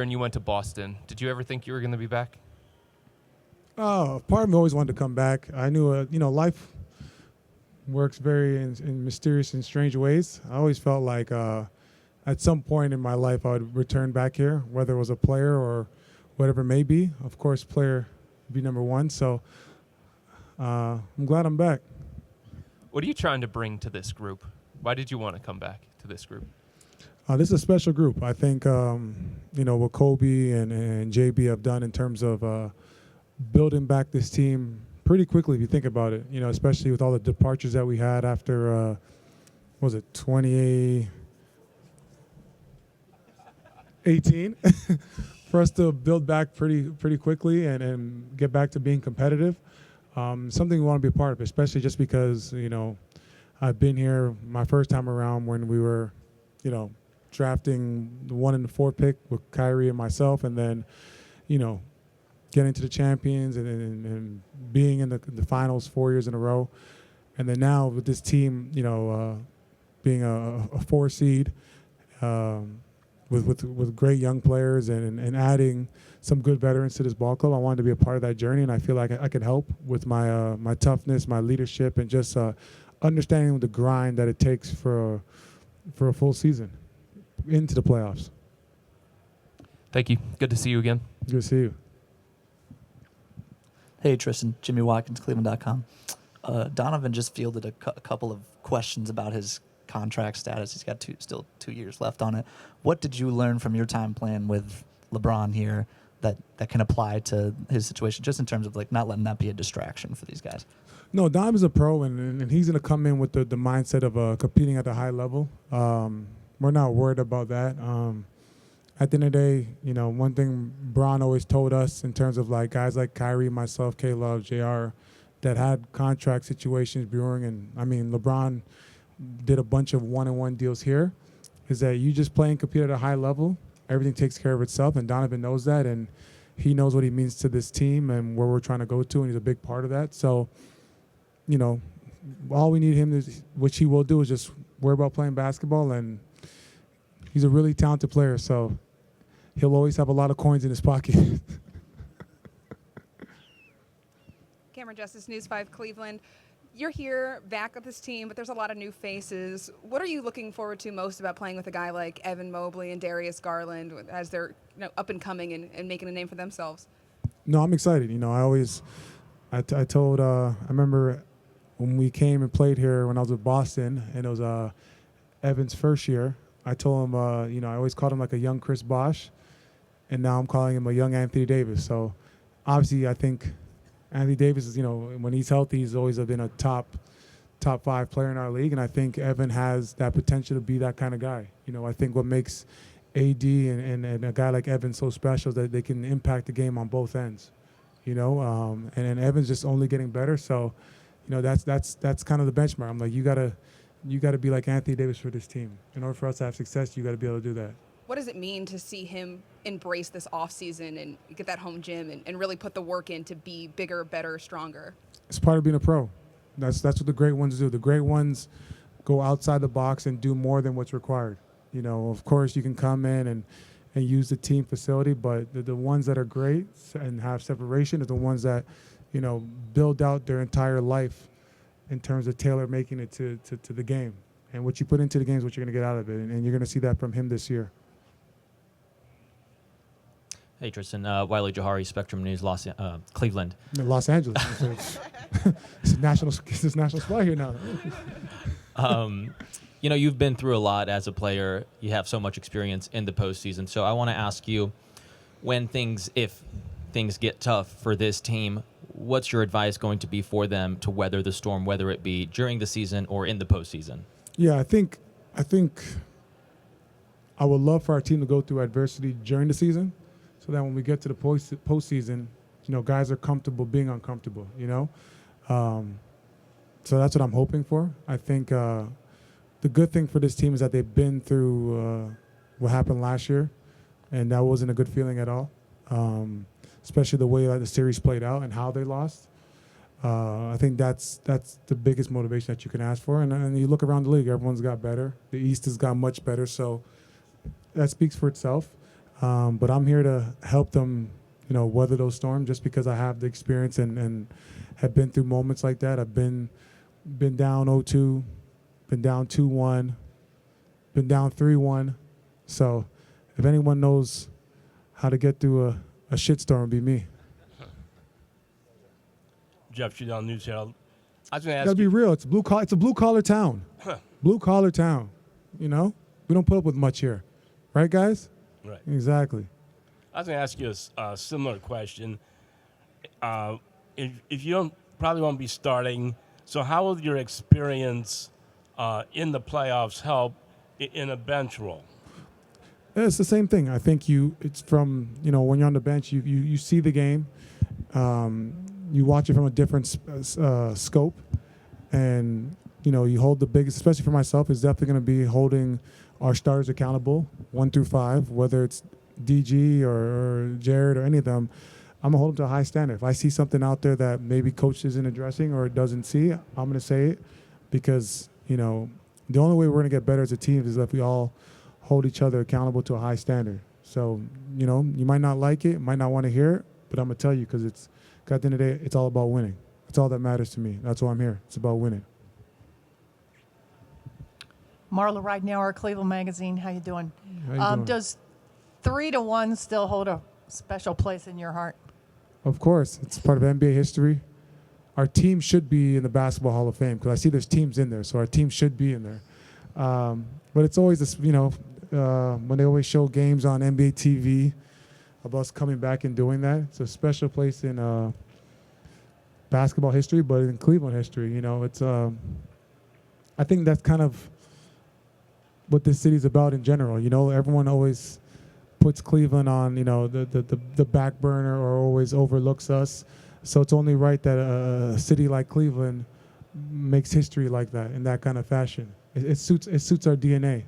And you went to Boston. Did you ever think you were going to be back? Part of me always wanted to come back. I knew, life works very in mysterious and strange ways. I always felt like at some point in my life I would return back here, whether it was a player or whatever it may be. Of course, player would be number one. So I'm glad I'm back. What are you trying to bring to this group? Why did you want to come back to this group? This is a special group. I think, what Kobe and JB have done in terms of building back this team pretty quickly, if you think about it, especially with all the departures that we had after, 2018, for us to build back pretty quickly and get back to being competitive. Something we want to be a part of, especially just because, I've been here my first time around when we were, drafting the 1 and 4 pick with Kyrie and myself, and then, getting to the champions and being in the finals 4 years in a row. And then now with this team, being a 4 seed with great young players and adding some good veterans to this ball club, I wanted to be a part of that journey, and I feel like I could help with my my toughness, my leadership, and just understanding the grind that it takes for a full season into the playoffs. Thank you. Good to see you again. Good to see you. Hey, Tristan. Jimmy Watkins, cleveland.com. Donovan just fielded a couple of questions about his contract status. He's got still 2 years left on it. What did you learn from your time playing with LeBron here that can apply to his situation, just in terms of not letting that be a distraction for these guys? No, Dom is a pro, and he's going to come in with the mindset of competing at the high level. We're not worried about that. At the end of the day, one thing Bron always told us in terms of guys like Kyrie, myself, K-Love, JR, that had contract situations brewing, and LeBron did a bunch of one-on-one deals here, is that you just play and compete at a high level, everything takes care of itself, and Donovan knows that, and he knows what he means to this team and where we're trying to go to, and he's a big part of that. So, all we need him to, which he will do, is just worry about playing basketball, and he's a really talented player, so he'll always have a lot of coins in his pocket. Cameron Justice, News 5 Cleveland. You're here back with this team, but there's a lot of new faces. What are you looking forward to most about playing with a guy like Evan Mobley and Darius Garland as they're up and coming and making a name for themselves? No, I'm excited. I told, I remember when we came and played here when I was with Boston, and it was Evan's first year. I told him, I always called him like a young Chris Bosh, and now I'm calling him a young Anthony Davis. So obviously I think Anthony Davis is, when he's healthy, he's always been a top 5 player in our league, and I think Evan has that potential to be that kind of guy. I think what makes AD and a guy like Evan so special is that they can impact the game on both ends, and Evan's just only getting better. So, that's kind of the benchmark. I'm like, you gotta be like Anthony Davis for this team. In order for us to have success, you got to be able to do that. What does it mean to see him embrace this offseason and get that home gym and really put the work in to be bigger, better, stronger? It's part of being a pro. That's what the great ones do. The great ones go outside the box and do more than what's required. Of course, you can come in and use the team facility, but the ones that are great and have separation are the ones that, build out their entire life in terms of making it to the game. And what you put into the game is what you're going to get out of it. And you're going to see that from him this year. Hey, Tristan. Wiley Johari, Spectrum News, Cleveland. Los Angeles. It's a national spot here now. You've been through a lot as a player. You have so much experience in the postseason. So I want to ask you, if things get tough for this team, what's your advice going to be for them to weather the storm, whether it be during the season or in the postseason? Yeah, I think I would love for our team to go through adversity during the season, so that when we get to the postseason, guys are comfortable being uncomfortable. So that's what I'm hoping for. I think the good thing for this team is that they've been through what happened last year, and that wasn't a good feeling at all. Especially the way that the series played out and how they lost. I think that's the biggest motivation that you can ask for. And you look around the league, everyone's got better. The East has got much better, so that speaks for itself. But I'm here to help them, weather those storms just because I have the experience and have been through moments like that. I've been down 0-2, been down 2-1, been down 3-1. So if anyone knows how to get through a shitstorm, it'd be me. Jeff Shadell, News Herald. I was going to ask Gotta be you. real. It's a blue collar town. Blue collar town. We don't put up with much here, right, guys? Right. Exactly. I was going to ask you a similar question. If you probably won't be starting, so how will your experience in the playoffs help in a bench role? It's the same thing. I think it's from, when you're on the bench, you see the game. You watch it from a different scope. And, you hold the biggest, especially for myself, is definitely going to be holding our starters accountable, 1 through 5, whether it's DG or Jared or any of them. I'm going to hold them to a high standard. If I see something out there that maybe coach isn't addressing or doesn't see, I'm going to say it because, the only way we're going to get better as a team is if we all hold each other accountable to a high standard. So, you might not like it, might not want to hear it, but I'm going to tell you because at the end of the day, it's all about winning. It's all that matters to me. That's why I'm here. It's about winning. Marla Ridenour, Cleveland Magazine. How you doing? How you doing? Does 3-1 still hold a special place in your heart? Of course. It's part of NBA history. Our team should be in the Basketball Hall of Fame because I see there's teams in there, so our team should be in there. But it's always this, when they always show games on NBA TV of us coming back and doing that. It's a special place in basketball history, but in Cleveland history, it's. I think that's kind of what this city's about in general. Everyone always puts Cleveland on, the back burner or always overlooks us. So it's only right that a city like Cleveland makes history like that in that kind of fashion. It suits our DNA.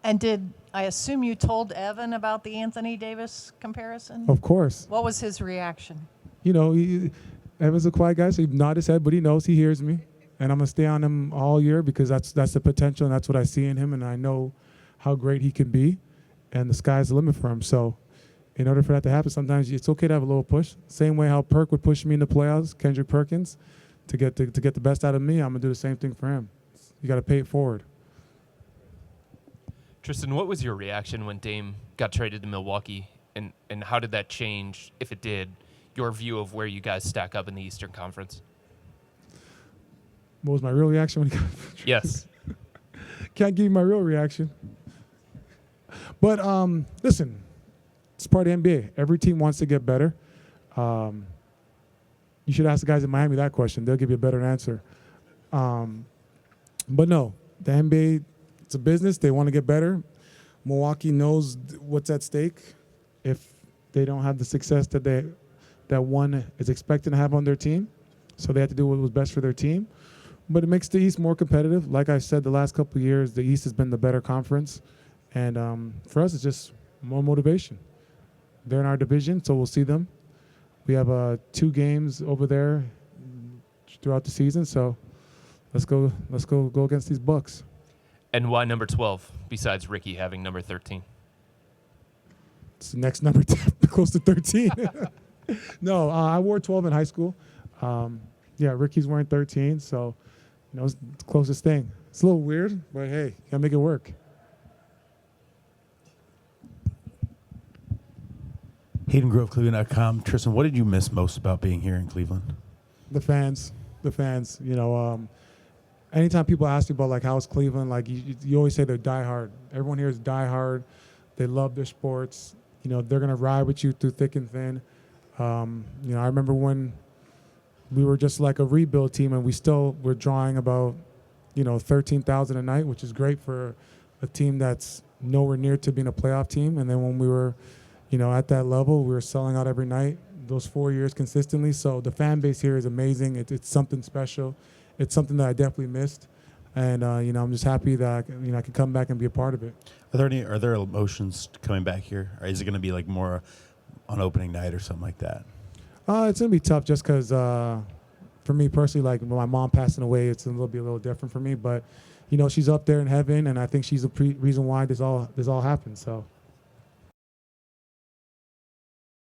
And I assume you told Evan about the Anthony Davis comparison? Of course. What was his reaction? Evan's a quiet guy, so he nods his head, but he knows, he hears me. And I'm going to stay on him all year because that's the potential and that's what I see in him, and I know how great he can be, and the sky's the limit for him. So in order for that to happen, sometimes it's okay to have a little push. Same way how Perk would push me in the playoffs, Kendrick Perkins, to get the best out of me, I'm going to do the same thing for him. You got to pay it forward. Tristan, what was your reaction when Dame got traded to Milwaukee, and how did that change, if it did, your view of where you guys stack up in the Eastern Conference? What was my real reaction when he got Yes. Can't give you my real reaction. But listen, it's part of the NBA. Every team wants to get better. You should ask the guys in Miami that question. They'll give you a better answer. But no, the NBA, it's a business. They want to get better. Milwaukee knows what's at stake. If they don't have the success that one is expecting to have on their team, so they have to do what was best for their team. But it makes the East more competitive. Like I said, the last couple of years, the East has been the better conference. And for us, it's just more motivation. They're in our division, so we'll see them. We have 2 games over there throughout the season, so let's go against these Bucks. And why number 12, besides Ricky having number 13? It's the next number 10, close to 13. No, I wore 12 in high school. Ricky's wearing 13, so it's the closest thing. It's a little weird, but hey, gotta make it work. Hayden Grove, cleveland.com. Tristan, what did you miss most about being here in Cleveland? The fans. Anytime people ask you about like how's Cleveland, like you always say they're diehard. Everyone here is diehard. They love their sports. They're gonna ride with you through thick and thin. I remember when we were just like a rebuild team, and we still were drawing about 13,000 a night, which is great for a team that's nowhere near to being a playoff team. And then when we were at that level, we were selling out every night, those 4 years consistently. So the fan base here is amazing. It's something special. It's something that I definitely missed. And, I'm just happy that, I can come back and be a part of it. Are there emotions coming back here? Or is it going to be like more on opening night or something like that? It's going to be tough just because, for me personally, like when my mom passing away, it's a little different for me. But, she's up there in heaven, and I think she's the reason why this all happened. So